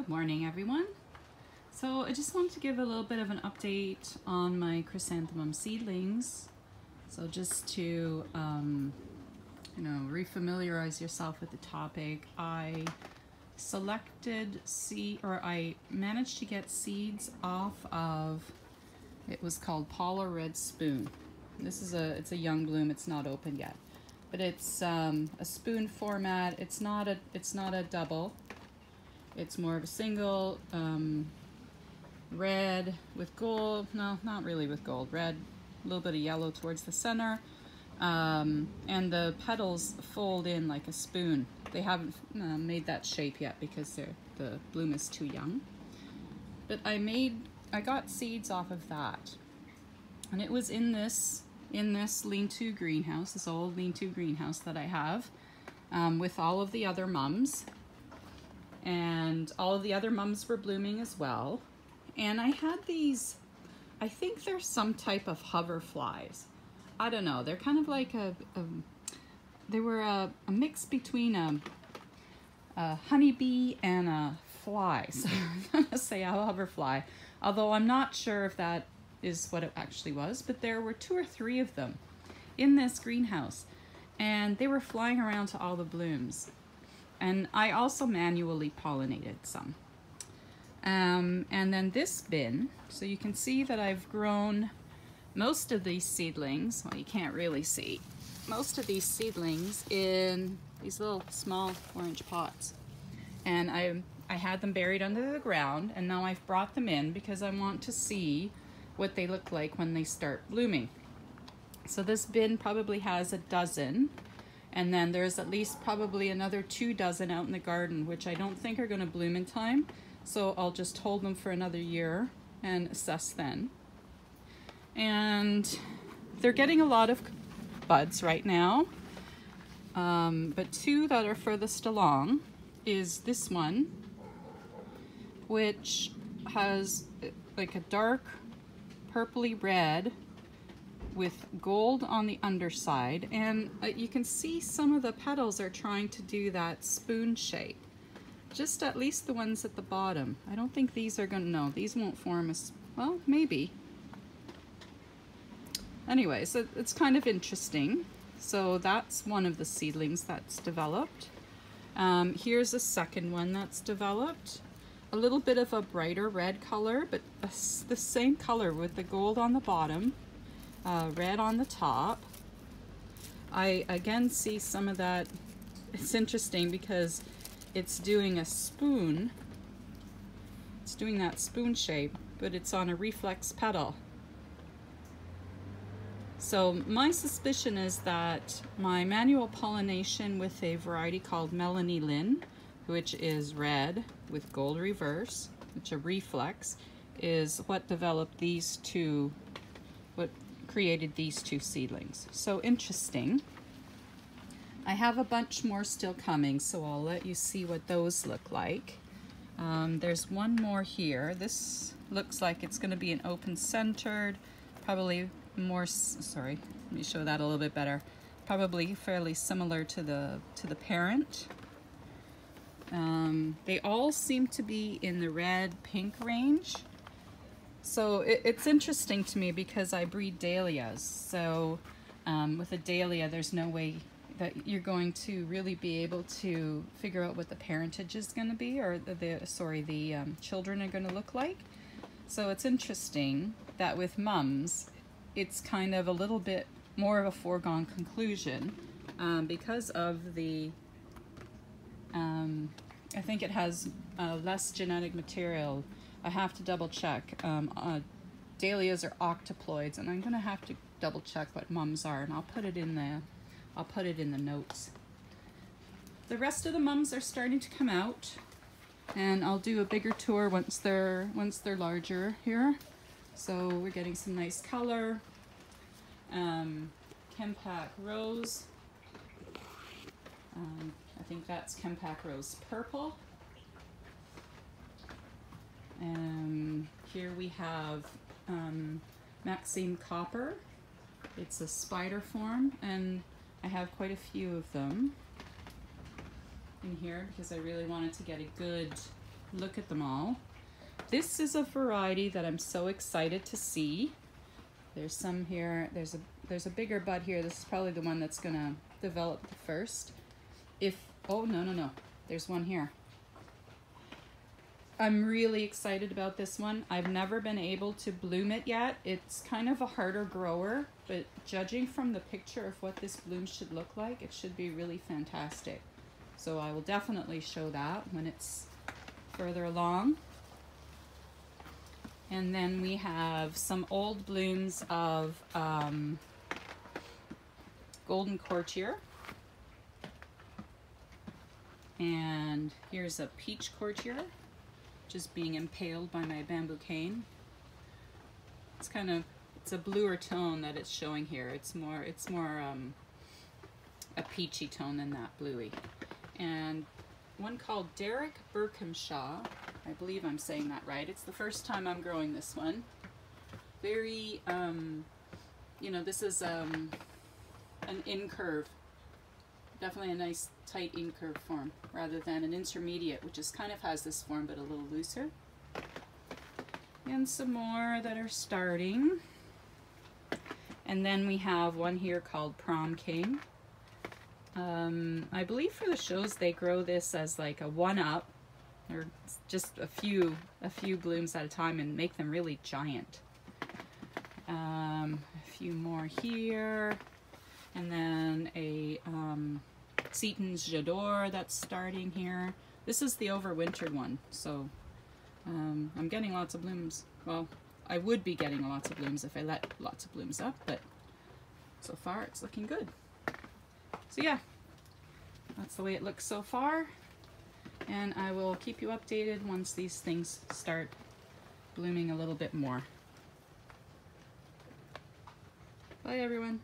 Good morning, everyone. So I just wanted to give a little bit of an update on my chrysanthemum seedlings. So just to, refamiliarize yourself with the topic, I managed to get seeds off of, it was called Paula Red Spoon. It's a young bloom, it's not open yet. But it's a spoon format, it's not a double. It's more of a single, red with gold, no, not really with gold, red, a little bit of yellow towards the center, and the petals fold in like a spoon. They haven't made that shape yet because the bloom is too young. But I got seeds off of that, and it was in this lean-to greenhouse, this old lean-to greenhouse that I have, with all of the other mums. And all of the other mums were blooming as well. And I had these, I think they're some type of hoverflies. I don't know, they're kind of like they were a mix between a honeybee and a fly. So I'm gonna say a hoverfly, although I'm not sure if that is what it actually was, but there were 2 or 3 of them in this greenhouse, and they were flying around to all the blooms. And I also manually pollinated some. And then this bin, so you can see that I've grown most of these seedlings, well, you can't really see, most of these seedlings in these little small orange pots. And I had them buried under the ground, and now I've brought them in because I want to see what they look like when they start blooming. So this bin probably has a dozen. And then there's at least probably another 2 dozen out in the garden, which I don't think are going to bloom in time. So I'll just hold them for another year and assess then. And they're getting a lot of buds right now. But 2 that are furthest along is this one, which has like a dark purpley red with gold on the underside, and you can see some of the petals are trying to do that spoon shape. Just at least the ones at the bottom. I don't think these are gonna, no, these won't form a, well, maybe. Anyway, so it's kind of interesting. So that's one of the seedlings that's developed. Here's a second one that's developed. A little bit of a brighter red color, but the same color with the gold on the bottom. Red on the top. I again see some of that. It's interesting because it's doing a spoon. It's doing that spoon shape, but it's on a reflex petal. So my suspicion is that my manual pollination with a variety called Melanie Lynn, which is red with gold reverse, which a reflex, is what developed these 2, what created these 2 seedlings. So interesting. I have a bunch more still coming, so I'll let you see what those look like. There's one more here. This looks like it's going to be an open-centered, probably more, sorry, let me show that a little bit better. Probably fairly similar to the parent. They all seem to be in the red-pink range. So it's interesting to me because I breed dahlias. So with a dahlia, there's no way that you're going to really be able to figure out what the parentage is going to be, or the children are going to look like. So it's interesting that with mums, it's kind of a little bit more of a foregone conclusion because of the, I think it has less genetic material. I have to double check. Dahlias are octoploids, and I'm gonna have to double check what mums are, and I'll put it in the notes. The rest of the mums are starting to come out, and I'll do a bigger tour once they're larger here. So we're getting some nice color. Kempak Rose. I think that's Kempak Rose Purple. Here we have Maxine Copper. It's a spider form, and I have quite a few of them in here because I really wanted to get a good Look at them all. This is a variety that I'm so excited to see. There's some here. There's a bigger bud here. This is probably the one that's gonna develop the first. Oh, no. There's one here. I'm really excited about this one. I've never been able to bloom it yet. It's kind of a harder grower, but judging from the picture of what this bloom should look like, it should be really fantastic. So I will definitely show that when it's further along. And then we have some old blooms of golden courtier. And here's a peach courtier, just being impaled by my bamboo cane. It's a bluer tone that it's showing here. It's more a peachy tone than that bluey. And one called Derek Birkhamshaw. I believe I'm saying that right. It's the first time I'm growing this one. Very, this is an incurve. Definitely a nice tight incurve form rather than an intermediate, which is kind of has this form but a little looser. And some more that are starting. And then we have one here called Prom King. I believe for the shows they grow this as like a one-up, or just a few blooms at a time and make them really giant. A few more here, and then a Seaton's J'adore that's starting here. This is the overwintered one, so I'm getting lots of blooms. Well, I would be getting lots of blooms if I let lots of blooms up, but so far it's looking good. So yeah, that's the way it looks so far, and I will keep you updated once these things start blooming a little bit more. Bye everyone.